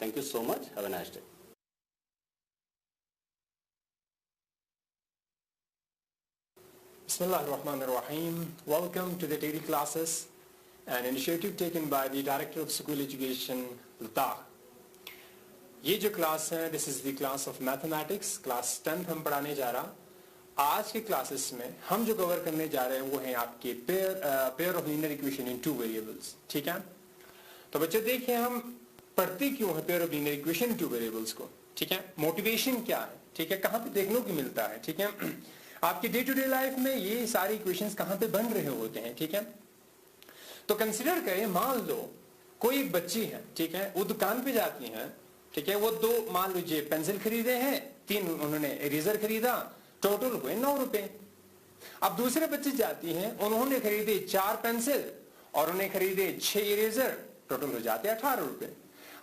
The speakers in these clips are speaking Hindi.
Thank you so much. Have a nice day. Bismillahirrahmanirrahim. Welcome to the daily classes, an initiative taken by the Director of School Education, Ladakh. ये जो क्लास है, this is the class of mathematics, class 10th हम पढ़ाने जा रहा। आज के क्लासेस में हम जो कवर करने जा रहे हैं वो है आपके pair of linear equation in two variables. ठीक है, तो बच्चे देखिए हम पढ़ते क्यों है pair of linear equation in two variables को। ठीक है, मोटिवेशन क्या है, ठीक है, कहाँ पे देखने को मिलता है। ठीक है, आपकी डे टू डे लाइफ में ये सारी इक्वेशंस कहाँ पे बन रहे होते हैं। ठीक है, तो कंसिडर करें, मान लो कोई बच्ची है, ठीक है, वो दुकान पे जाती है, ठीक है, वो दो मान लीजिए पेंसिल खरीदे हैं, 3 उन्होंने इरेजर खरीदा, टोटल हुए 9 रुपए। अब दूसरे बच्चे जाती हैं, उन्होंने खरीदे 4 पेंसिल और उन्हें खरीदे 6 इरेजर, टोटल हो जाते 18 रुपए।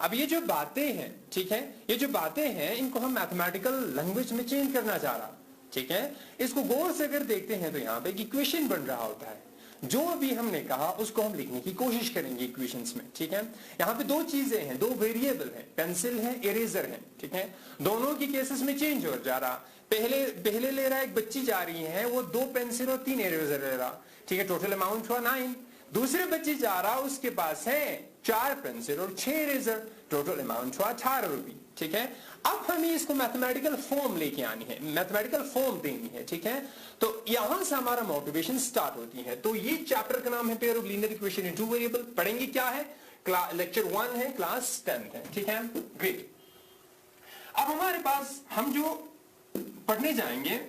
अब ये जो बातें हैं, ठीक है, ये जो बातें हैं इनको हम मैथमेटिकल लैंग्वेज में चेंज करना चाह रहा। ठीक है, इसको गौर से अगर देखते हैं तो यहाँ पे एक इक्वेशन बन रहा होता है। जो अभी हमने कहा उसको हम लिखने की कोशिश करेंगे इक्वेशंस में। ठीक है, यहाँ पे 2 चीजें हैं, 2 वेरिएबल हैं, पेंसिल है, इरेजर है। ठीक है, दोनों की केसेस में चेंज हो जा रहा। पहले ले रहा है, एक बच्ची जा रही है, वो 2 पेंसिल और 3 इरेजर ले रहा। ठीक है, टोटल अमाउंट हुआ 9। दूसरे बच्चे जा रहा, उसके पास है 4 पेंसिल और 6 इरेजर, टोटल अमाउंट हुआ 18 रुपए। ठीक है, अब हमें इसको मैथमेटिकल फॉर्म लेके आनी है, मैथमेटिकल फॉर्म देनी है। ठीक है, तो यहां से हमारा मोटिवेशन स्टार्ट होती है। तो ये चैप्टर का नाम है pair of linear equation in two variable. पढ़ेंगे क्या है, लेक्चर 1 है, क्लास 10 है। ठीक है, ग्रेट। अब हमारे पास हम जो पढ़ने जाएंगे,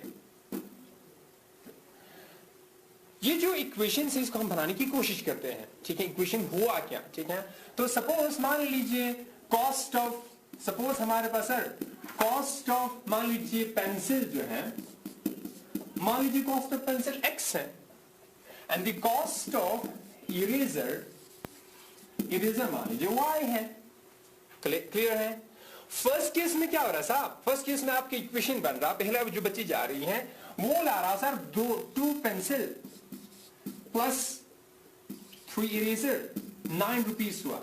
ये जो इक्वेशन है इसको हम बनाने की कोशिश करते हैं। ठीक है, इक्वेशन हुआ क्या। ठीक है, तो सपोज मान लीजिए कॉस्ट ऑफ, सपोज हमारे पास सर कॉस्ट ऑफ मान लीजिए पेंसिल जो है, मान लीजिए कॉस्ट ऑफ पेंसिल x है, and the cost of eraser मान लीजिए y है। क्लियर है। फर्स्ट केस में क्या हो रहा है साहब, फर्स्ट केस में आपकी इक्वेशन बन रहा, पहले जो बच्ची जा रही है वो ला रहा sir 2 pencil plus 3 eraser, 9 rupees हुआ।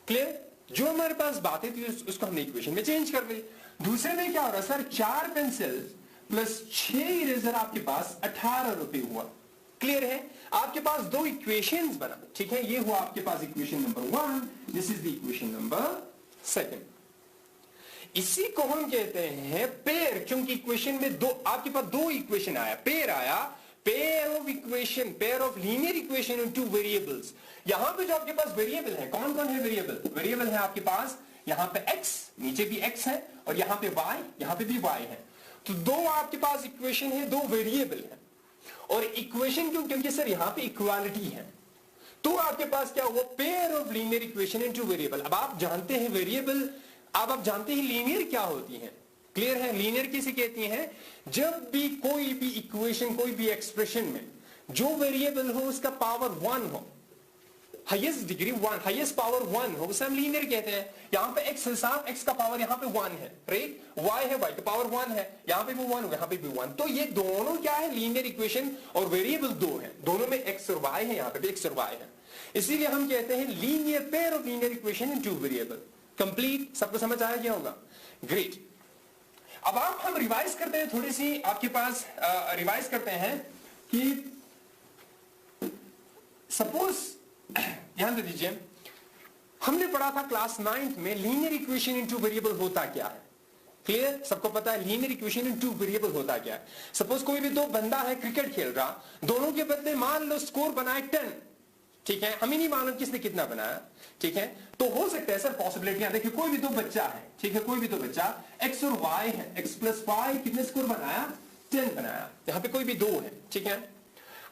क्लियर, जो हमारे पास बातें थी उसको हमने इक्वेशन में चेंज कर ली। दूसरे में क्या हो रहा है सर, 4 पेंसिल प्लस 6 इरेजर आपके पास 18 रुपए हुआ। क्लियर है, आपके पास 2 इक्वेशंस बना। ठीक है, ये हुआ आपके पास equation number 1, this is the equation number 2। इसी को हम कहते हैं पेयर, क्योंकि इक्वेशन में आपके पास 2 इक्वेशन आया, पेयर आया, pair of equation, pair of linear equation in two variables. यहां पे जो आपके पास वेरिएबल है, कौन कौन है वेरिएबल, वेरिएबल है आपके पास यहां पे x, नीचे भी x है, और यहां पे y, यहां पे भी y है। तो 2 आपके पास इक्वेशन है, 2 वेरिएबल है। और इक्वेशन क्यों, क्योंकि सर यहां पे इक्वालिटी है, तो आपके पास क्या हुआ, pair of linear equation in two variable. अब आप जानते हैं वेरिएबल, अब आप जानते हैं लीनियर क्या होती है। क्लियर है, लीनियर किसे कहती हैं, जब भी कोई भी इक्वेशन, कोई भी एक्सप्रेशन में जो वेरिएबल हो उसका पावर 1 हो, हाईएस्ट डिग्री 1, हाईएस्ट पावर 1 हो, उसे हम लीनियर कहते हैं। यहां पे x हिसाब, x का पावर यहां पे 1 है, राइट, y है, y का पावर 1 है, यहां पे भी 1, यहां पे भी 1। तो ये दोनों क्या है, लीनियर इक्वेशन, और वेरिएबल 2 है, दोनों में x और y है, यहां पे भी x और y है। इसीलिए हम कहते हैं linear, pair of linear equation in two variable. Complete, सबको समझ आ गया होगा, ग्रेट। अब हम रिवाइज करते हैं, थोड़ी सी आपके पास रिवाइज करते हैं कि सपोज ध्यान दे दीजिए, हमने पढ़ा था क्लास 9th में linear equation in two variable होता क्या है। क्लियर, सबको पता है linear equation in two variable होता क्या है। सपोज कोई भी 2 बंदा है, क्रिकेट खेल रहा, दोनों के बदले मान लो स्कोर बनाए 10। ठीक है, हमें नहीं मालूम किसने कितना बनाया। ठीक है, तो हो सकता है सर पॉसिबिलिटियां, देखिए कोई भी 2 बच्चा है, ठीक है, कोई भी 2 बच्चा, x और y है, x प्लस y कितने स्कोर बनाया, 10 बनाया, यहां पे कोई भी 2 है। ठीक है,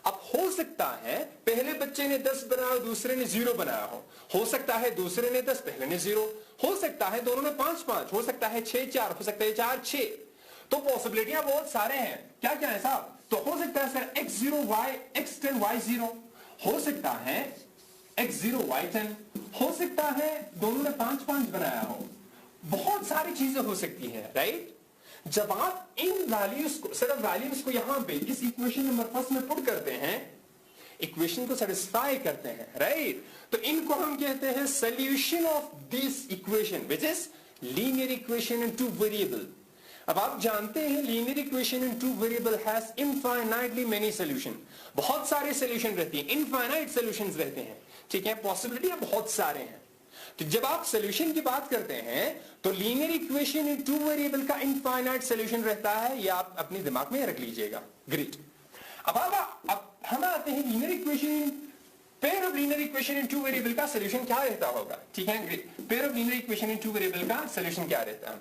अब हो सकता है पहले बच्चे ने 10 बनाया, दूसरे ने 0 बनाया हो सकता है दूसरे ने 10, पहले ने 0, हो सकता है दोनों ने 5-5, हो सकता है 6-4, हो सकता है 4-6। तो पॉसिबिलिटियां बहुत सारे हैं, क्या क्या है साहब, तो हो सकता है sir x0 y x10 y0, हो सकता है x0 y10, हो सकता है दोनों ने 5-5 बनाया हो, बहुत सारी चीजें हो सकती हैं, राइट। जब आप इन वैल्यूज को, सिर्फ वैल्यूज को यहां पे इस इक्वेशन नंबर 1 में पुट करते हैं, इक्वेशन को सेटिस्फाई करते हैं, राइट? तो इनको हम कहते हैं solution of this equation which is linear equation in two variable. अब आप जानते हैं linear equation in two variable has infinitely many solution, बहुत सारे सॉल्यूशन रहती हैं, इनफाइनाइट सॉल्यूशंस रहते हैं, ठीक है, पॉसिबिलिटी बहुत सारे हैं। तो जब आप सॉल्यूशन की बात करते हैं तो linear equation in two variable का इनफाइनाइट सॉल्यूशन रहता है, ये आप अपने दिमाग में रख लीजिएगा। ग्रेट। अब हम आते हैं linear equation, pair of linear equation in two variable का सॉल्यूशन क्या रहता होगा, ठीक है? Great. Pair of linear equation in two variable का सॉल्यूशन क्या रहता है?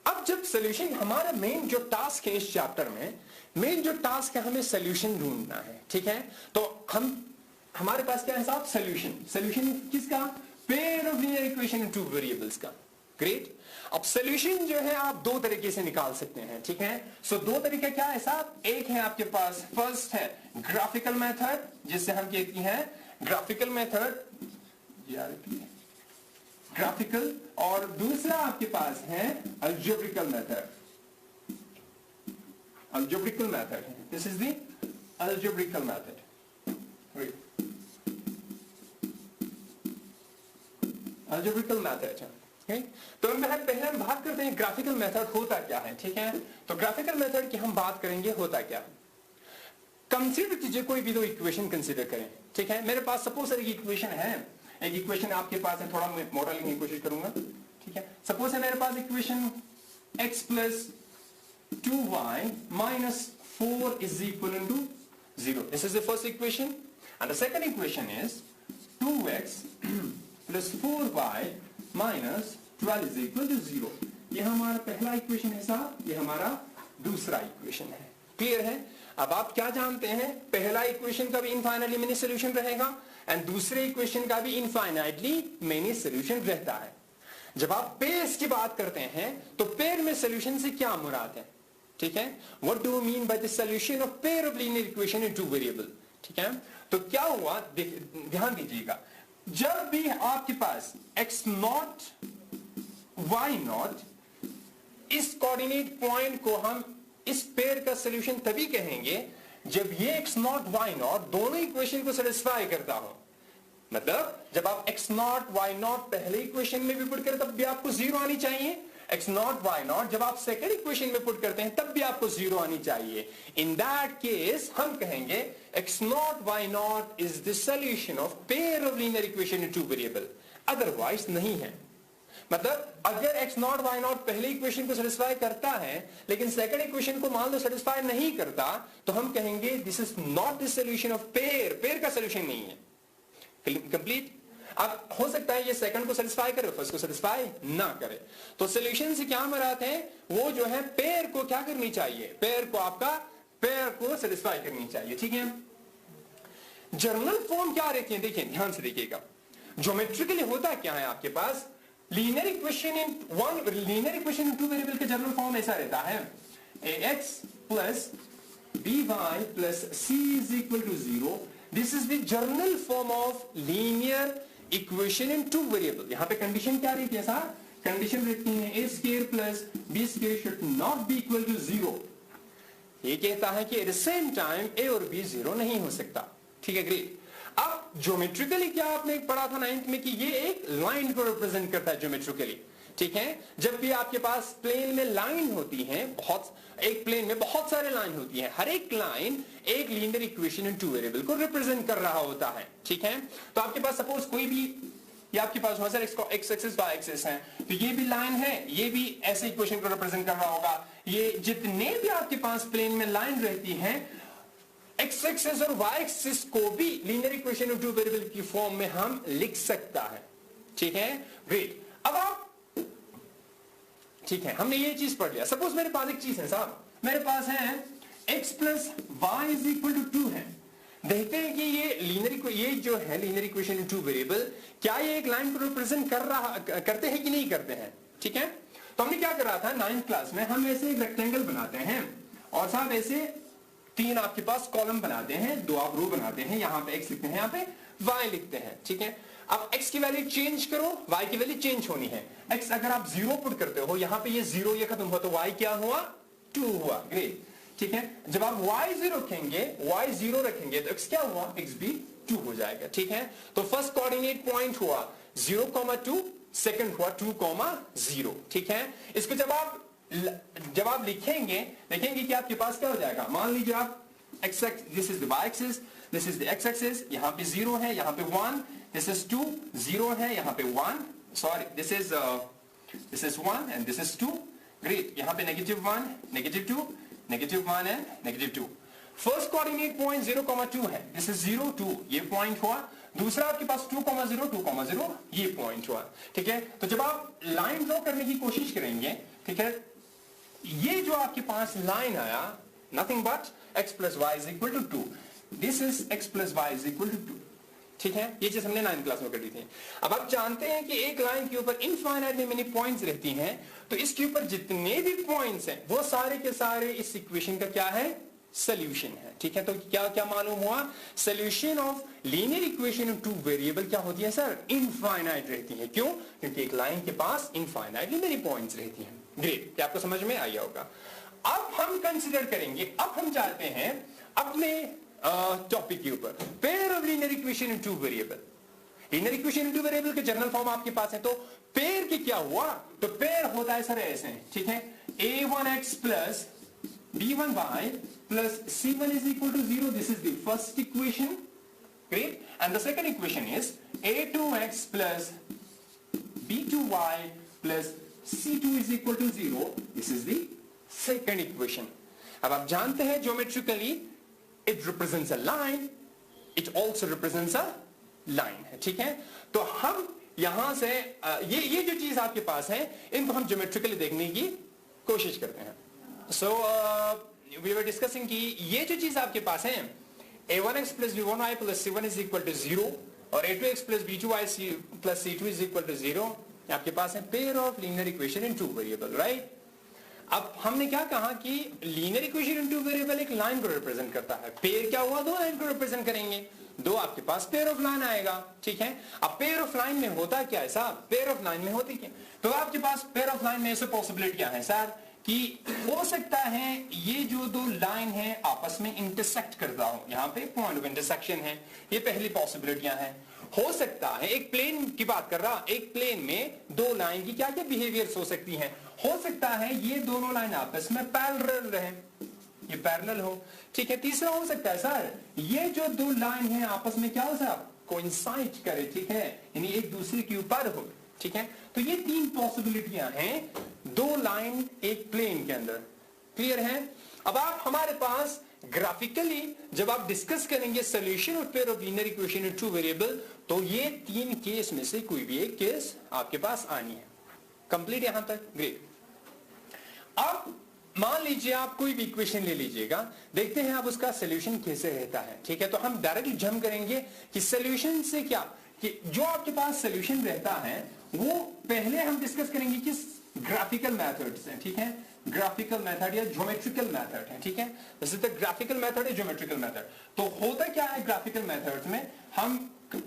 अब जब सॉल्यूशन, हमारा मेन जो टास्क है इस चैप्टर में, मेन जो टास्क है हमें सॉल्यूशन ढूंढना है, ठीक है? तो हमारे पास क्या है साहब? सॉल्यूशन किसका? Pair of linear equation in two variables का। ग्रेट। अब सॉल्यूशन जो है आप दो तरीके से निकाल सकते हैं, ठीक है? सो दो तरीके क्या है साहब? एक है आपके पास, फर्स्ट है ग्राफिकल मेथड, जिससे हम कहते हैं ग्राफिकल मेथड, ग्राफिकल, और दूसरा आपके पास है algebraic method. Algebraic method, this is the algebraic method. Algebraic method है। तो पहले हम बात करते हैं ग्राफिकल मेथड होता क्या है, ठीक है? तो ग्राफिकल मेथड की हम बात करेंगे होता क्या है। कंसीडर कीजिए कोई भी दो इक्वेशन कंसीडर करें, ठीक है? मेरे पास सपोज एक इक्वेशन है, एक इक्वेशन आपके पास है, थोड़ा मॉडल लिखने की कोशिश करूंगा, ठीक है? सपोज है मेरे पास equation x plus 2y minus 4 is equal to 0। This is the first equation and the second equation is 2x plus 4y minus 12 is equal to 0। ये हमारा पहला इक्वेशन है साहब, ये हमारा दूसरा इक्वेशन है। क्लियर है? अब आप क्या जानते हैं, पहला इक्वेशन का भी इनफाइनाइटली मेनी सॉल्यूशन रहेगा एंड दूसरे इक्वेशन का भी इनफाइनाइटली मेनी सॉल्यूशन रहता है। जब आप पेयर्स की बात करते हैं तो पेयर में सॉल्यूशन से क्या मुराद है, ठीक है? What do you mean by the solution of pair of linear equation in two variable, ठीक है? तो क्या हुआ, ध्यान दीजिएगा, जब भी आपके पास x नॉट y नॉट, इस कोऑर्डिनेट पॉइंट को हम इस पेयर का सॉल्यूशन तभी कहेंगे जब ये x नॉट y नॉट दोनों इक्वेशन को सेटिस्फाई करता हो। मतलब जब आप x नॉट y नॉट पहले इक्वेशन में भी पुट करें तब भी आपको 0 आनी चाहिए, x नॉट y नॉट जब आप सेकंड इक्वेशन में पुट करते हैं तब भी आपको 0 आनी चाहिए। इन दैट केस हम कहेंगे x not y not is the solution of pair of linear equation in two variable, otherwise नहीं है। मतलब अगर x नॉट y नॉट पहले इक्वेशन को सेटिस्फाई करता है लेकिन सेकंड इक्वेशन को मान लो सेटिस्फाई नहीं करता, तो हम कहेंगे this is not the solution of pair, pair का सॉल्यूशन नहीं है। कंप्लीट? अब हो सकता है ये सेकंड को सेटिस्फाई करे, फर्स्ट को सेटिस्फाई ना करे। तो सॉल्यूशन से क्या मराद है, वो जो है पेयर को क्या करनी चाहिए, पेयर को आपका पेयर को सेटिस्फाई करनी चाहिए, ठीक है? जर्नल फॉर्म क्या रहती है, देखिए ध्यान से देखिएगा। ज्योमेट्रिकली होता क्या है आपके पास, linear equation in two variable का जर्नल फॉर्म ऐसा रहता है, ax plus by plus c is equal to 0। This is the general form of linear equation in two variable. यहां पे कंडीशन क्या रहती है साहब, कंडीशन रहती है a square plus b square should not be equal to 0। ये कहता है कि at the same time a और b 0 नहीं हो सकता, ठीक है? ग्रेट। अब ज्योमेट्रिकली क्या आपने पढ़ा था 9th में कि ये एक लाइन को रिप्रेजेंट करता है ज्योमेट्रिकली, ठीक है? जब भी आपके पास प्लेन में लाइन होती है, एक प्लेन में बहुत सारे लाइन होती है, हर एक लाइन एक linear equation in two variable को रिप्रेजेंट कर रहा होता है, ठीक है? तो आपके पास सपोज कोई भी, ये आपके पास x एक्सिस y एक्सिस है, तो ये भी लाइन है, ये भी ऐसे इक्वेशन को रिप्रेजेंट कर रहा होगा। ये जितने भी आपके पास प्लेन में लाइन रहती है, x एक्सिस और y एक्सिस को भी linear equation in two variable की फॉर्म में हम लिख सकता है, ठीक है? ग्रेट। अब आप, ठीक है, हमने ये चीज पढ़ लिया। सपोज मेरे पास एक चीज है साहब, मेरे पास है x plus y is equal to 2 है। देखते हैं कि ये जो है linear equation in two variable, क्या ये एक लाइन को रिप्रेजेंट करते हैं कि नहीं करते हैं, ठीक है? तो हमने क्या करा था 9th क्लास में, हम ऐसे एक रेक्टेंगल बनाते हैं और साहब ऐसे 3 आपके पास कॉलम बनाते हैं, 2 आप रो बनाते हैं, यहां पे x लिखते हैं, यहां पे y लिखते हैं, ठीक है? अब x की वैल्यू चेंज करो, y की वैल्यू चेंज होनी है। x अगर आप 0 पुट करते हो, यहां पे ये 0 ये खत्म हुआ तो y क्या हुआ, 2 हुआ। ग्रेट। ठीक है, जब आप y0 रखेंगे तो x क्या हुआ, x भी 2 हो जाएगा, ठीक है। तो फर्स्ट कोऑर्डिनेट पॉइंट हुआ 0,2, सेकंड हुआ 2,0, ठीक है। इसको जब आप लिखेंगे देखेंगे कि आपके पास क्या हो जाएगा। मान लीजिए आप this is the y axis, this is the x axis, यहां पे 0 है, यहां पे 1, दिस इज 2, 0 है, यहां पे 1, sorry this is 1 and this is 2, great. यहां पे -1, -2, -1 एंड -2। फर्स्ट कोऑर्डिनेट पॉइंट 0,2 है, दिस इज 0, 2, ये पॉइंट हुआ। दूसरा आपके पास 2,0, 2,0, ये पॉइंट हुआ, ठीक है। तो जब आप लाइन ड्रॉ करने की कोशिश करेंगे, ठीक है, ये जो आपके पास लाइन आया, nothing but x plus y is equal to 2, this is x plus y is equal to 2, ठीक है। ये चीज हमने 9th क्लास में कर दी थी। अब आप जानते हैं कि एक लाइन के ऊपर इनफाइनाइटली मेनी पॉइंट्स रहती हैं, तो इसके ऊपर जितने भी पॉइंट्स हैं वो सारे के सारे इस इक्वेशन का क्या है, सोल्यूशन है, ठीक है। तो क्या क्या मालूम हुआ, solution of linear equation of to variable क्या होती है सर, इनफाइनाइट रहती है। क्यों, क्योंकि एक लाइन के पास इनफाइनाइटली मेनी पॉइंट्स रहती हैं। ग्रेट, क्या आपको समझ में आया होगा। अब हम कंसीडर करेंगे, अब हम जाते हैं अपने टॉपिक के ऊपर, pair of linear equation in two variable. Linear equation in two variable के जनरल फॉर्म आपके पास है, तो पेयर के क्या हुआ, तो पेयर होता है सर ऐसे, ठीक है, a1x plus b1y plus c1 is equal to 0. This is the first equation. Great. And the second equation is a2x plus b2y plus c2 is equal to 0. This is the second equation. अब आप जानते हैं geometrically it represents a line, it also represents a line है, ठीक है। तो हम यहां से ये जो चीज आपके पास है, इनको हम geometrically देखने की कोशिश करते हैं। So we were discussing कि ये जो चीज आपके पास है, a1x plus b1y plus c1 is equal to 0 और a2x plus b2y plus c2 is equal to 0, आपके पास है pair of linear equation in two variable, right. अब हमने क्या कहा कि linear equation in two variable एक लाइन को रिप्रेजेंट करता है, पेयर क्या हुआ, दो लाइन को रिप्रेजेंट करेंगे, दो आपके पास पेयर ऑफ लाइन आएगा, ठीक है। अब पेयर ऑफ लाइन में होता क्या है साहब, पेयर ऑफ लाइन में होती क्या, तो आपके पास पेयर ऑफ लाइन में ऐसे पॉसिबिलिटियां हैं सर कि हो सकता है ये जो दो लाइन है आपस में इंटरसेक्ट करता हो, यहां पे पॉइंट ऑफ इंटरसेक्शन है, ये पहली पॉसिबिलिटियां हैं। हो सकता है, एक प्लेन की बात कर रहा, एक प्लेन में दो लाइन की क्या क्या बिहेवियर्स हो सकती हैं, हो सकता है ये दोनों लाइन आपस में पैरेलल रहे, ये पैरेलल हो, ठीक है। तीसरा हो सकता है सर ये जो दो लाइन है आपस में क्या हो सर, कोइंसाइड करे, ठीक है, यानी एक दूसरे के ऊपर हो, ठीक है। तो ये तीन पॉसिबिलिटियां हैं दो लाइन एक प्लेन के अंदर, क्लियर है। अब आप हमारे पास ग्राफिकली जब आप डिस्कस करेंगे solution of pair of linear equation in two variable, तो ये तीन केस में से कोई भी एक केस आपके पास आनी है। कंप्लीट यहां तक, ग्रेट। अब मान लीजिए आप कोई भी इक्वेशन ले लीजिएगा, देखते हैं आप उसका सोल्यूशन कैसे रहता है, ठीक है। तो हम डायरेक्ट जंप करेंगे कि सोल्यूशन से क्या, कि जो आपके पास सोल्यूशन रहता है वो पहले हम डिस्कस करेंगे किस ग्राफिकल मेथड्स हैं, ठीक है, ग्राफिकल मेथड या ज्योमेट्रिकल मेथड है, ठीक है। जैसे तो ग्राफिकल मेथड है, ज्योमेट्रिकल मेथड। तो होता क्या है ग्राफिकल मेथड में, हम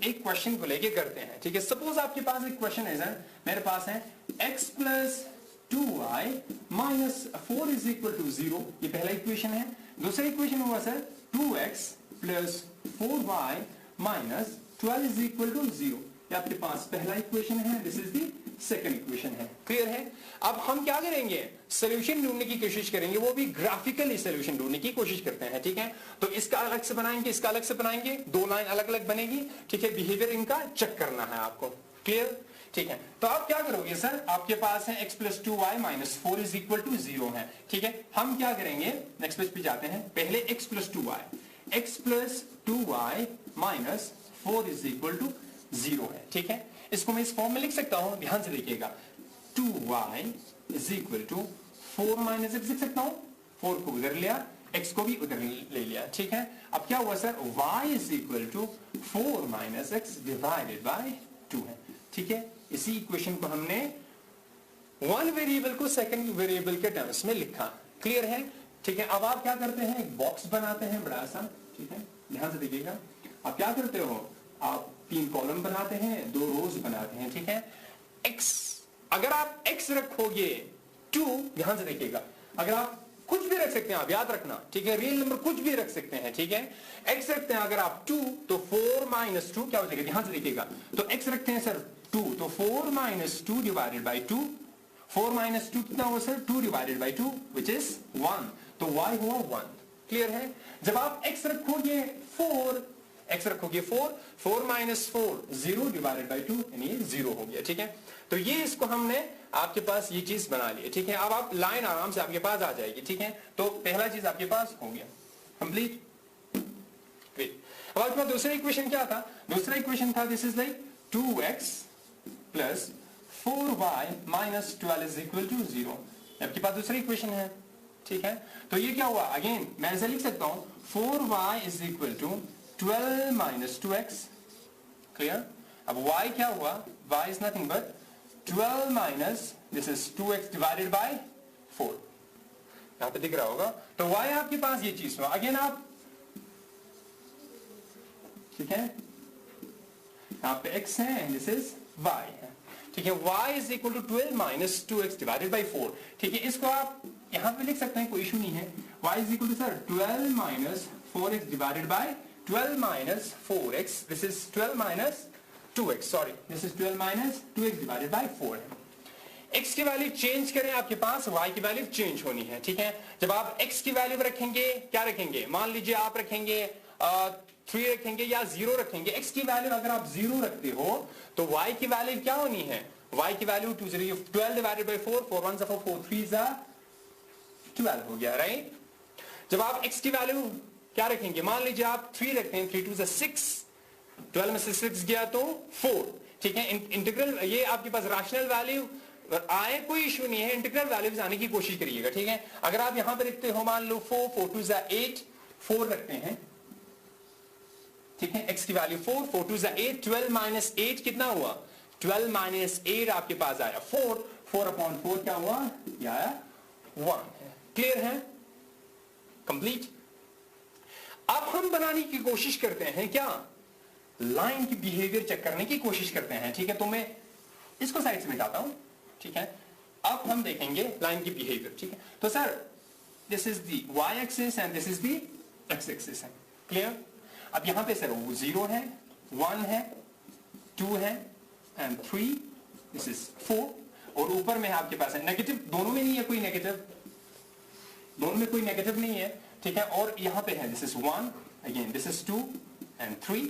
एक क्वेश्चन को लेके करते हैं, ठीक है। सपोज आपके पास एक क्वेश्चन है सर, मेरे पास है x plus 2y minus 4 is equal to 0, ये पहला इक्वेशन है। दूसरा इक्वेशन हुआ sir 2x plus 4y minus 12 is equal to 0, ये आपके पास पहला इक्वेशन है, this is the second equation है, क्लियर है। अब हम क्या करेंगे, सॉल्यूशन ढूंढने की कोशिश करेंगे, वो भी ग्राफिकली सॉल्यूशन ढूंढने की कोशिश करते हैं, ठीक है। तो इसका अलग से बनाएंगे, इसका अलग से बनाएंगे, दो लाइन अलग अलग बनेगी, ठीक है। बिहेवियर इनका चेक करना है आपको, क्लियर, ठीक है। तो आप क्या करोगे सर, आपके पास है x plus 2y minus 4 is equal to 0 है, ठीक है। हम क्या करेंगे, नेक्स्ट पेज पे जाते हैं, पहले x plus 2y minus 4 is equal to 0 है, ठीक है। इसको मैं इस फॉर्म में लिख सकता हूं, ध्यान से देखिएगा, 2y is equal to 4 minus x लिख सकता हूं, 4 को उधर लिया, x को भी उधर ले लिया, ठीक है। अब क्या हुआ sir, y is equal to 4 minus x divided by 2 है, ठीक है। इसी इक्वेशन को हमने वन वेरिएबल को सेकंड वेरिएबल के टर्म्स में लिखा, क्लियर है, ठीक है। अब आप क्या करते हैं, एक बॉक्स बनाते हैं बड़ा सा, ठीक है, ध्यान से देखिएगा। आप क्या करते हो, आप 3 कॉलम बनाते हैं, 2 रोज बनाते हैं, ठीक है। x, अगर आप x रखोगे 2, ध्यान से देखिएगा, अगर आप कुछ भी रख सकते हैं आप, याद रखना, ठीक है, रियल नंबर कुछ भी रख सकते हैं, ठीक है। x रखते हैं अगर आप 2 तो 4 माइनस 2 क्या हो जाएगा, ध्यान से देखिएगा, तो x रखते हैं सर 2 तो 4 माइनस 2 डिवाइडेड बाई 2, 4 माइनस 2 कितना हुआ sir 2 divided by 2 which is 1, तो y हुआ 1। क्लियर है। जब आप x रखोगे 4, x रखोगे 4, 4 माइनस 4 0 डिवाइडेड बाई 2 यानी 0 हो गया, ठीक है। तो ये इसको हमने आपके पास ये चीज बना ली है, ठीक है। अब आप लाइन आराम से आपके पास आ जाएगी, ठीक है। तो पहला चीज आपके पास हो गया कंप्लीट। अब आपके पास दूसरा इक्वेशन क्या था, दूसरा इक्वेशन था this is like 2x plus 4y minus 12 is equal to 0। आपके पास दूसरा इक्वेशन है, ठीक है। तो ये क्या हुआ, अगेन मैं ऐसे लिख सकता हूं 4y is equal to 12 minus 2x। Clear. अब y क्या हुआ, y is nothing but 12 minus this is 2x divided by 4, यहां पे दिख रहा होगा। तो y आपके पास ये चीज हुआ, अगेन आप, ठीक है, यहां पे x है एंड दिस इज y है, ठीक है। y is equal to 12 minus 2x divided by 4, ठीक है। इसको आप यहां पे लिख सकते हैं, कोई इशू नहीं है। y is equal to sir 12 minus 4x divided by 12 minus 4x, this is 12 minus 2x, sorry this is 12 minus 2x divided by 4 है। x की वैल्यू चेंज करें आपके पास y की वैल्यू चेंज होनी है, ठीक है। जब आप x की वैल्यू रखेंगे, क्या रखेंगे, मान लीजिए आप रखेंगे 3 रखेंगे या 0 रखेंगे। x की वैल्यू अगर आप 0 रखते हो तो y की वैल्यू क्या होनी है, y की वैल्यू 12 डिवाइडेड बाय 4, 4 1 4 4 3 12 हो गया, राइट। जब आप x की वैल्यू क्या रखेंगे, मान लीजिए आप 3 रखते हैं, 3 2 6, 12 में से 6 गया तो 4, ठीक है। इंटीग्रल ये आपके पास रैशनल वैल्यू आए कोई इशू नहीं है, इंटीग्रल वैल्यूज आने की कोशिश करिएगा, ठीक है। अगर आप यहां पर लिखते हो, मान लो 4 4 2 8, 4 रखते हैं, ठीक है, x की वैल्यू 4 4 2 8, 12 माइनस 8 कितना हुआ, 12 माइनस 8 आपके पास आया 4, 4 अपॉन 4 क्या हुआ, ये आया 1 है। क्लियर है, कंप्लीट। अब हम बनाने की कोशिश करते हैं क्या, लाइन की बिहेवियर चेक करने की कोशिश करते हैं, ठीक है। तो मैं इसको साइड से मिटाता हूं, ठीक है। अब हम देखेंगे लाइन की बिहेवियर, ठीक है। तो sir this is the y axis and this is the x axis है, क्लियर। अब यहां पे सर 0 है, 1 है, 2 है एंड 3, दिस इज 4, और ऊपर में आपके पास है नेगेटिव, दोनों में नहीं है कोई नेगेटिव, दोनों में कोई नेगेटिव नहीं है, ठीक है। और यहां पे है this is 1, again this is 2 and 3,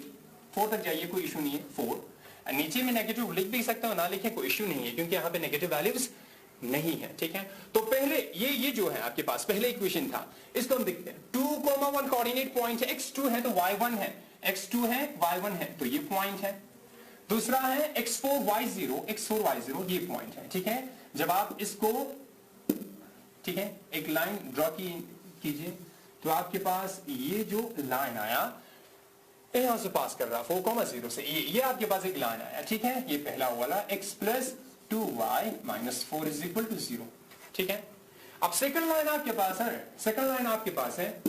4 तक जाइए कोई इशू नहीं है, 4। नीचे में नेगेटिव लिख भी सकता हूं, ना लिखे कोई इशू नहीं है, क्योंकि यहां पे नेगेटिव वैल्यूज नहीं है, ठीक है। तो पहले ये जो है आपके पास पहले इक्वेशन था, इसको हम देखते हैं। 2,1 कोऑर्डिनेट पॉइंट है, x2 है तो y1 है, x2 है y1 है तो ये पॉइंट है। दूसरा है x4 y0 ये पॉइंट है, ठीक है। जब आप इसको, ठीक है, एक लाइन ड्रॉ कीजिए तो आपके पास ये जो लाइन आया यहां से पास कर रहा 4,0 से, ये आपके पास एक लाइन आया, ठीक है। ये पहला वाला x plus 2y minus 4 is equal to 0, ठीक है। अब सेकंड लाइन आपके पास है, सेकंड लाइन आपके पास है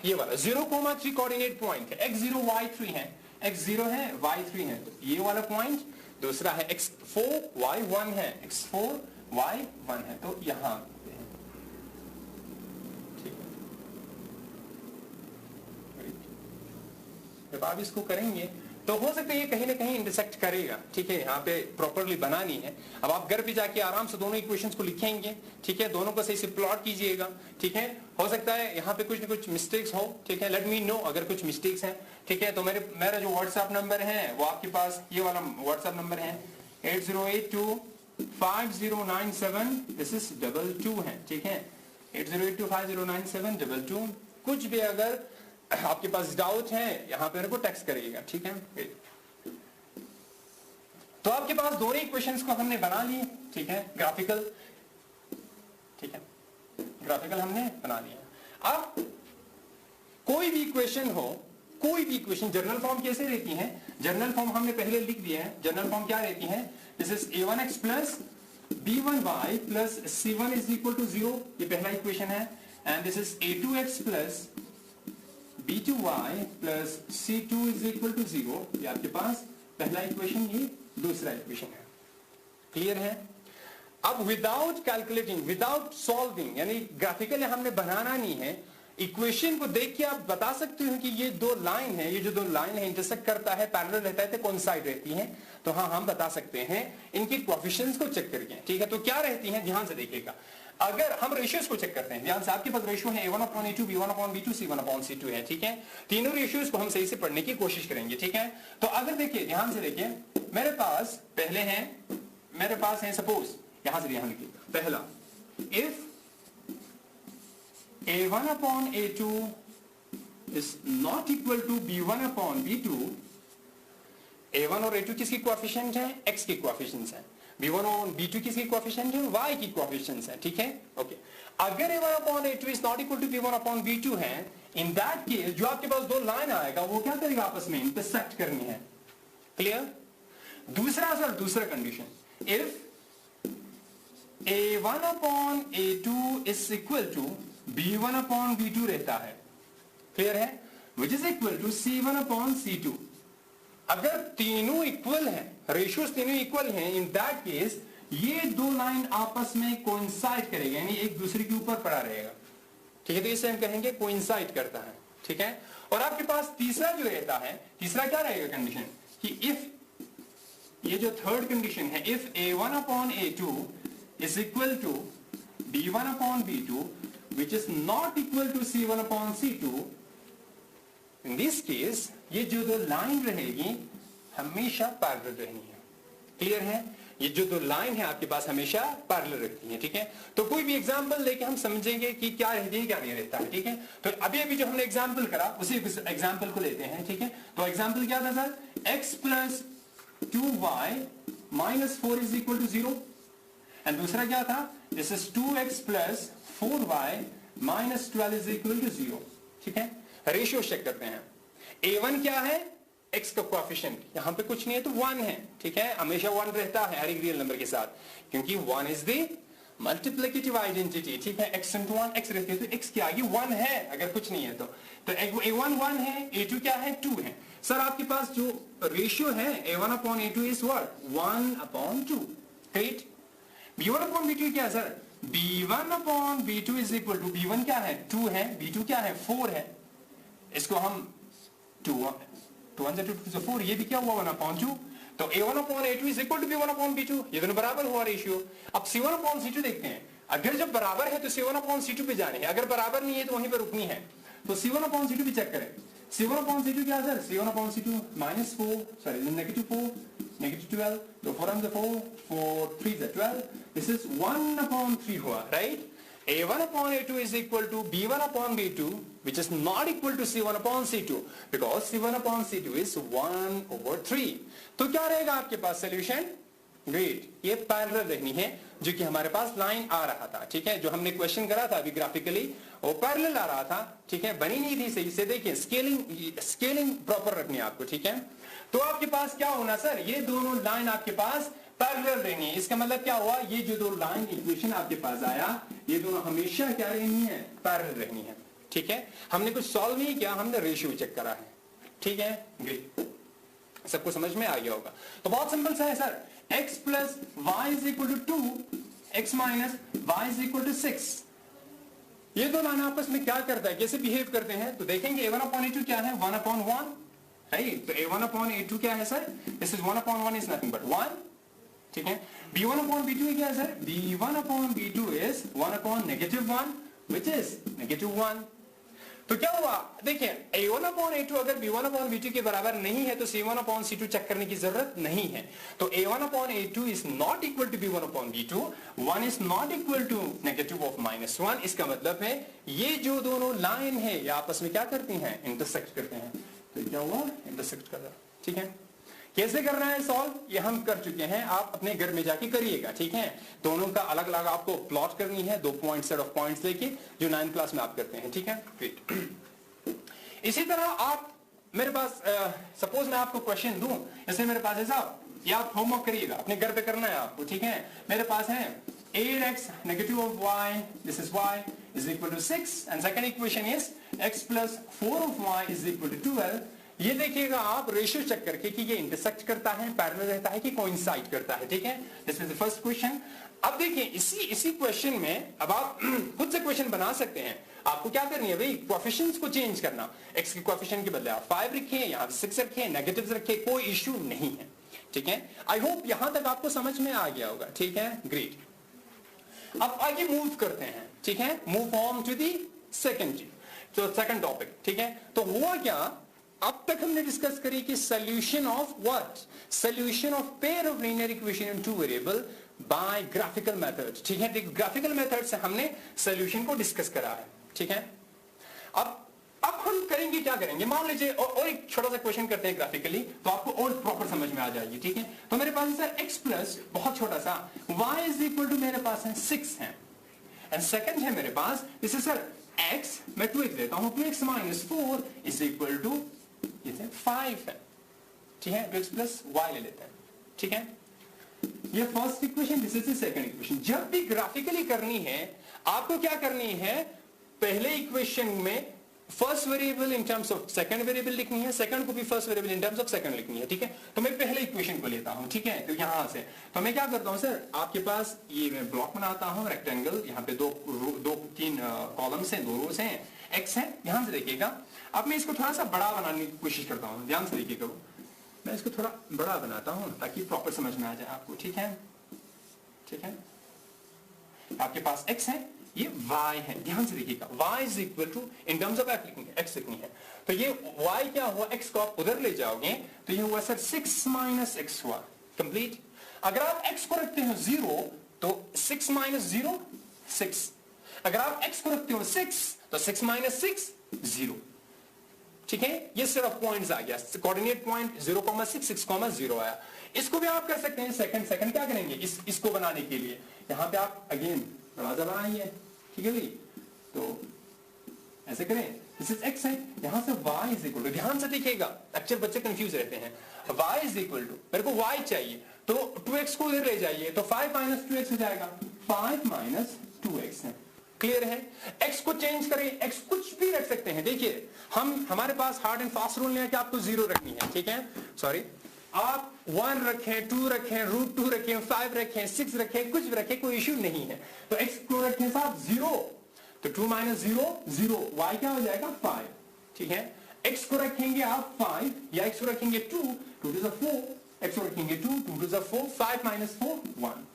ये वाला 0,3 कोऑर्डिनेट पॉइंट है, x0 y3 है, x0 है y3 है तो ये वाला पॉइंट। दूसरा है x4 y1 है, x4 y1 है तो यहां, ठीक है। जब आप इसको करेंगे तो हो सकता है ये कहीं ना कहीं इंटरसेक्ट करेगा, ठीक है। यहाँ पे प्रॉपरली बनानी है। अब आप घर पे जाके आराम से दोनों इक्वेशंस को लिखेंगे, ठीक है, दोनों को सही से प्लॉट कीजिएगा, ठीक है। हो सकता है यहाँ पे कुछ ना कुछ मिस्टेक्स हो, ठीक है, लेट मी नो अगर कुछ मिस्टेक्स हैं, ठीक है। तो मेरा जो व्हाट्सएप नंबर है वो आपके पास ये वाला व्हाट्सएप नंबर है 80825097, दिस इज 22 है, ठीक है, 8082509722। कुछ भी अगर आपके पास डाउट है यहाँ पे मेरे को टेक्स्ट करिएगा, ठीक है। तो आपके पास दोनों इक्वेशंस को हमने बना लिए, ठीक है, ग्राफिकल, ठीक है, ग्राफिकल हमने बना लिया। अब कोई भी इक्वेशन हो, कोई भी इक्वेशन जनरल फॉर्म कैसे रहती है, जनरल फॉर्म हमने पहले लिख दिया है। जनरल फॉर्म क्या रहती है, this is a1x plus b1y plus c1 is equal to 0, ये पहला इक्वेशन है। And this is a2x plus b2y plus c2 is equal to 0, ये आपके पास पहला इक्वेशन, ये दूसरा इक्वेशन है। क्लियर है। अब विदाउट कैलकुलेटिंग, विदाउट सॉल्विंग, यानी ग्राफिकली हमने बनाना नहीं है, इक्वेशन को देख के आप बता सकते हो कि ये दो लाइन है, ये जो दो लाइन है इंटरसेक्ट करता है, पैरेलल रहता है, तो कौन साइड रहती है? तो हाँ, हम बता सकते हैं इनकी कोएफिशिएंट्स को चेक करके। ठीक है, तो क्या रहती है, ध्यान से देखिएगा। अगर हम रेशियोज को चेक करते हैं, ध्यान से, आपके पास रेशियो है a1/a2, b1/b2, c1/c2 है। ठीक है, तीनों रेशियोज को हम सही से पढ़ने की कोशिश करेंगे। ठीक है, तो अगर देखिए, ध्यान से देखिए, मेरे पास पहले है, मेरे पास है सपोज, यहां से ध्यान लिखिए, पहला, if a1/a2 is not equal to b1/b2, a1 और a2 किसकी कोएफिशिएंट है? x की कोएफिशिएंट्स है। b1 और b2 किसकी कोएफिशिएंट है? y की कोएफिशिएंट्स है। ठीक है, ओके। अगर a1/a2 is not equal to b1/b2 है, इन दैट केस जो आपके पास दो लाइन आएगा वो क्या करेगा? आपस में इंटरसेक्ट करनी है। क्लियर? दूसरा सर, दूसरा condition, if a1/a2 is equal to b1/b2 रहता है, क्लियर है, which is equal to c1/c2। अगर तीनों इक्वल हैं, रेशियोज तीनों इक्वल हैं, इन दैट केस ये दो लाइन आपस में कोइंसाइड करेगा, यानी एक दूसरे के ऊपर पड़ा रहेगा। ठीक है, तो इसे हम कहेंगे कोइंसाइड करता है। ठीक है, और आपके पास तीसरा जो रहता है, तीसरा क्या रहेगा कंडीशन, कि इफ, ये जो थर्ड कंडीशन है, if a1/a2 is equal to b1/b2 which is not equal to c1/c2, in this case ये जो दो लाइन रहेगी हमेशा पैरेलल रहनी है। क्लियर है? ये जो दो लाइन है आपके पास हमेशा पैरेलल रहती है। ठीक है, तो कोई भी एग्जांपल लेके हम समझेंगे कि क्या रहती है, क्या नहीं रहता है। ठीक है, तो अभी जो हमने एग्जांपल करा उसी एग्जांपल को लेते हैं। ठीक है, तो एग्जांपल क्या था sir? x plus 2y minus 4 is equal to 0, and दूसरा क्या था? This is 2x plus 4y minus 12 is equal to 0। ठीक है, रेशियो चेक करते हैं। a1 क्या है? x का कोएफिशिएंट, यहां पे कुछ नहीं है तो 1 है। ठीक है, हमेशा 1 रहता है हर एक रियल नंबर के साथ, क्योंकि 1 इज द मल्टीप्लिकेटिव आइडेंटिटी। ठीक है, x into 1 x रहती है, तो x के आगे 1 है अगर कुछ नहीं है तो a1 1 है, a2 क्या है? 2 है। सर आपके पास जो रेशियो है a1/a2 is what? 1/2। Right, b1/b2 क्या है sir? b1/b2 is equal to, b1 क्या है? 2 है, b2 क्या है? 4 है। इसको हम 2 1 से 2 से 4, ये भी क्या हुआ? 1/2। तो a1/a2 is equal to b1/b2, ये दोनों बराबर हुआ रेशियो। अब c1/c2 देखते हैं, अगर जब बराबर है तो c1/c2 पे जाने हैं, अगर बराबर नहीं है तो वहीं पर रुकनी है। तो c1/c2 भी चेक करें। c1/c2 क्या है सर? c1/c2 -4, सॉरी -4, -12, तो 4 and 4 3 is 12, this is 1/3 हुआ, right? a1/a2 is equal to b1/b2 which is not equal to c1/c2 because c1/c2 is 1/3। तो क्या रहेगा आपके पास सोल्यूशन? ग्रेट, ये पैरेलल रहनी है, जो कि हमारे पास लाइन आ रहा था। ठीक है, जो हमने क्वेश्चन करा था अभी ग्राफिकली, वो पैरेलल आ रहा था। ठीक है, बनी नहीं थी सही से। देखिए, स्केलिंग प्रॉपर रखनी है आपको। ठीक है, तो आपके पास क्या होना सर? ये दोनों लाइन आपके पास पैरेलल रहनी है। इसका मतलब क्या हुआ? ये जो दो लाइन इक्वेशन आपके पास आया, ये दोनों हमेशा क्या रहनी है? पैरेलल रहनी है। ठीक है, हमने कुछ सॉल्व नहीं किया, हमने रेशियो चेक करा है। ठीक है, ग्रेट, सबको समझ में आ गया होगा। तो बहुत सिंपल सा है sir, x plus y is equal to 2, x minus y is equal to 6। ये दो लाइन आपस में क्या करता है, कैसे बिहेव करते हैं? तो देखेंगे a1/a2 क्या है? 1/1, राइट? तो a1/a2 क्या है sir? This is 1/1 is nothing but 1। ठीक है, b1/b2 क्या है sir? b1/b2 is 1/(-1) which is -1। तो क्या हुआ? देखिए, a1/a2 अगर b1/b2 के बराबर नहीं है तो c1/c2 चेक करने की जरूरत नहीं है। तो a1/a2 is not equal to b1/b2, 1 is not equal to -1। इसका मतलब है ये जो दोनों लाइन है ये आपस में क्या करती हैं? इंटरसेक्ट करते हैं। तो क्या हुआ? इंटरसेक्ट कर रहा। ठीक है, कैसे करना है सॉल्व? ये हम कर चुके हैं, आप अपने घर में जाके करिएगा। ठीक है, दोनों का अलग अलग आपको प्लॉट करनी है, 2 पॉइंट सेट ऑफ पॉइंट्स लेके, जो 9th क्लास में आप करते हैं। ठीक है, ग्रेट। इसी तरह आप मेरे पास सपोज मैं आपको क्वेश्चन दूं, जैसे मेरे पास है साहब, ये आप होमवर्क करिएगा, अपने घर पे करना है आपको। ठीक है, मेरे पास है 8x -y, this is y is equal to 6, and second equation is x plus 4 of y is equal to 12। ये देखिएगा आप रेशियो चेक करके कि ये इंटरसेक्ट करता है, पैरेलल रहता है कि कोइंसाइड करता है, ठीक है। This is the first question. अब देखिए इसी क्वेश्चन में अब आप खुद से क्वेश्चन बना सकते हैं। आपको क्या करनी है भाई, कोएफिशिएंट्स को चेंज करना। एक्स के कोएफिशिएंट के बदले आप 5 रखिए, यहां 6 रखिए, नेगेटिव्स रखिए, कोई इश्यू नहीं है, ठीक है। आई होप यहां तक आपको समझ में आ गया होगा, ठीक है, ग्रेट। अब आगे मूव करते हैं, ठीक है, move on to the second topic, ठीक है। तो हुआ क्या, अब तक हमने डिस्कस करी कि solution of what, solution of pair of linear equation in two variable bye graphical method, ठीक है। ग्राफिकल मेथड से हमने सोल्यूशन को डिस्कस करा है, ठीक है। अब हम करेंगे, क्या करेंगे, मान लीजिए और एक छोटा सा क्वेश्चन करते हैं ग्राफिकली, तो आपको और प्रॉपर समझ में आ जाएगी, ठीक है। तो मेरे पास सर x प्लस बहुत छोटा सा y इज इक्वल टू मेरे पास है 6 है, एंड सेकंड है मेरे पास इसे सर x, मैं 2x देता हूं, 2x minus 4 is equal to 5 है, ठीक है। 2x प्लस y ले लेते हैं, ठीक है। ये first equation, this is the second equation. जब भी ग्राफिकली करनी है आपको क्या करनी है, पहले इक्वेशन में first variable in terms of second variable लिखनी है, सेकंड को भी first variable in terms of second लिखनी है, ठीक है। तो मैं पहले इक्वेशन को लेता हूं, ठीक है। तो यहां से तो मैं क्या करता हूं सर, आपके पास ये मैं ब्लॉक बनाता हूं रेक्टेंगल, यहां पे तीन कॉलम्स हैं, 2 रोज हैं, एक्स है। यहां से देखिएगा, अब मैं इसको थोड़ा सा बड़ा बनाने की कोशिश करता हूं, ध्यान से देखिएगा, मैं इसको थोड़ा बड़ा बनाता हूं ताकि प्रॉपर समझ में आ जाए आपको, ठीक है, ठीक है। आपके पास x है, ये y है, ध्यान से देखिएगा, y is equal to in terms of x लिखनी है, x लिखनी है। तो ये y क्या हुआ, x को आप उधर ले जाओगे तो ये हुआ सर 6 माइनस x हुआ, कंप्लीट। अगर आप x को रखते हो 0 तो 6 माइनस 0 6, अगर आप x को रखते हो 6 तो 6 माइनस 6 0, ठीक है। ये सिर्फ पॉइंट्स आ गया, कोऑर्डिनेट पॉइंट 0,6 6,0 आया। इसको भी आप कर सकते हैं, सेकंड क्या करेंगे, इसको बनाने के लिए यहां पे आप अगेन बड़ा बनाइए, ठीक है भाई। तो ऐसे करें, दिस इज x है, यहां से y इज इक्वल टू, ध्यान से देखिएगा, अक्सर बच्चे कंफ्यूज रहते हैं, y इज इक्वल टू, मेरे को y चाहिए तो 2x को इधर ले जाइए, तो 5 माइनस 2x हो जाएगा, 5 माइनस 2x है, क्लियर है। x को चेंज करें, x कुछ भी रख सकते हैं। देखिए हमारे पास हार्ड एंड फास्ट रूल नहीं है कि आपको 0 रखनी है, ठीक है, सॉरी, आप 1 रखें, 2 रखें, √2 रखें, 5 रखें, 6 रखें, कुछ भी रखें, कोई इश्यू नहीं है। तो x को रखें साहब 0, तो 2 माइनस 0 0, y क्या हो जाएगा 5, ठीक है। x को रखेंगे आप 5 या x को रखेंगे 2 टू द 4, x को रखेंगे 2 टू द 4, 5 माइनस 4 1।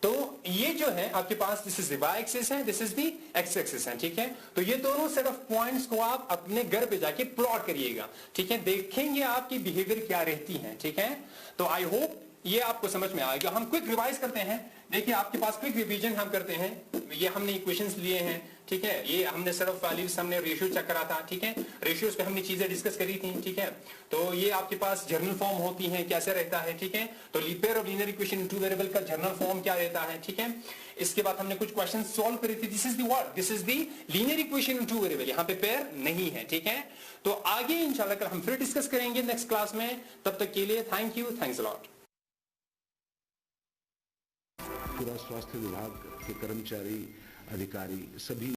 तो ये जो है आपके पास, this is the y axis है, this is the x axis है, ठीक है। तो ये दोनों सेट ऑफ पॉइंट्स को आप अपने घर पे जाके प्लॉट करिएगा, ठीक है, देखेंगे आपकी बिहेवियर क्या रहती है, ठीक है। तो आई होप ये आपको समझ में आएगा। हम क्विक रिवाइज करते हैं, देखिए आपके पास क्विक रिवीजन हम करते हैं। ये हमने इक्वेशंस लिए हैं, ठीक है, ये हमने सिर्फ वैल्यूज, हमने रेशियो चेक करा था, ठीक है, रेशियोज पे हमने चीजें डिस्कस करी थी, ठीक है। तो ये आपके पास जर्नल फॉर्म होती है, कैसे रहता है, ठीक है। तो pair of linear equation in two variable का जर्नल फॉर्म क्या रहता है, ठीक है। इसके बाद हमने कुछ क्वेश्चन सॉल्व करे थे, this is the what, this is the linear equation in two variable, यहाँ पे पेयर नहीं है, ठीक है। तो आगे इंशाल्लाह कल हम फिर डिस्कस करेंगे नेक्स्ट क्लास में। तब तक के लिए thank you, thanks a lot. पूरा स्वास्थ्य विभाग के कर्मचारी, अधिकारी सभी